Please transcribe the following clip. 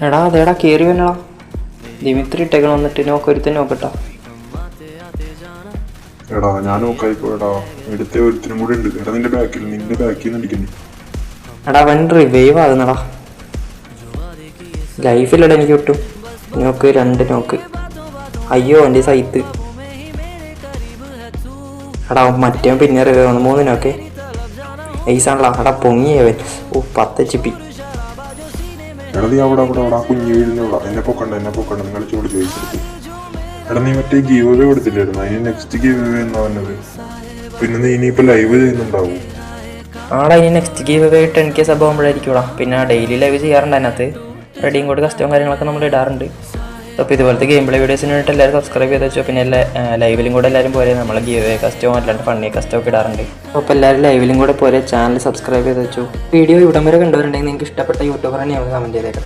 എടാ അതേടാ കയറി വന്നടാ. ദിമിത്രി ഇട്ടേക്കണം വന്നിട്ട് നോക്കൊരുത്തൻ നോക്കട്ടാ. എടാ ഞാൻ നോക്കായിപ്പോടാ. എടുത്ത ഒരുത്തിനും കൂടെ ഉണ്ട്. എടാ നിന്റെ ബാക്കിൽ നിന്ന് അടിക്കുന്നു. എടാ അവൻ റിവൈവ് ആകുന്നടാ. ലൈഫിലടാ എനിക്ക് കിട്ടും. നോക്ക് 2 നോക്ക്. അയ്യോ എൻ്റെ സൈത്ത്. എടാ മറ്റേ പിന്നെ റിവൈവ് വന്നു. 3 നോക്കേ ഐസാണല്ലോ. എടാ പൊങ്ങിയവൻ. 10 HP. എടാ നീ അവിടെ കുഞ്ഞു വീഴുന്നോടാ. എന്നെ പൊക്കണ്ട നിങ്ങൾ ചോട് ചോദിച്ചെടുത്ത്. എടാ നീ മറ്റേ ഗീവ് അവേ കൊടുത്തില്ലായിരുന്നു? അതിന് നെക്സ്റ്റ് ഗീവ് അവേ എന്നാ പറഞ്ഞത്. പിന്നെ നീ ഇനിയിപ്പോൾ ലൈവ് ചെയ്യുന്നുണ്ടാവും. ആടാ ഇനി next giveaway 10K sub ആകുമ്പോഴായിരിക്കും. പിന്നെ ഡെയിലി ലൈവ് ചെയ്യാറുണ്ട്. അതിനകത്ത് റെഡിയും കോഡ് കസ്റ്റവും കാര്യങ്ങളൊക്കെ നമ്മൾ ഇടാറുണ്ട്. അപ്പോൾ ഇതുപോലത്തെ ഗെയിം പ്ലേ വീഡിയോസിന് വേണ്ടിയിട്ട് എല്ലാവരും സബ്സ്ക്രൈബ് ചെയ്ത് വെച്ചോ. പിന്നെ ലൈവിലും കൂടെ എല്ലാവരും പോലെ നമ്മൾ ഗീവ് അവേ കസ്റ്റവും അല്ലാണ്ട് ഫണ്ണി കസ്റ്റവും ഒക്കെ ഇടാറുണ്ട്. അപ്പോൾ എല്ലാവരും ലൈവിലും കൂടെ പോലെ ചാനൽ സബ്സ്ക്രൈബ് ചെയ്ത് വെച്ചു. വീഡിയോ ഇവിടം വരെ കണ്ടവരുണ്ടെങ്കിൽ നിങ്ങൾക്ക് ഇഷ്ടപ്പെട്ട യൂട്യൂബർ തന്നെയാണ് കമൻറ്റ് ചെയ്തേക്കാം.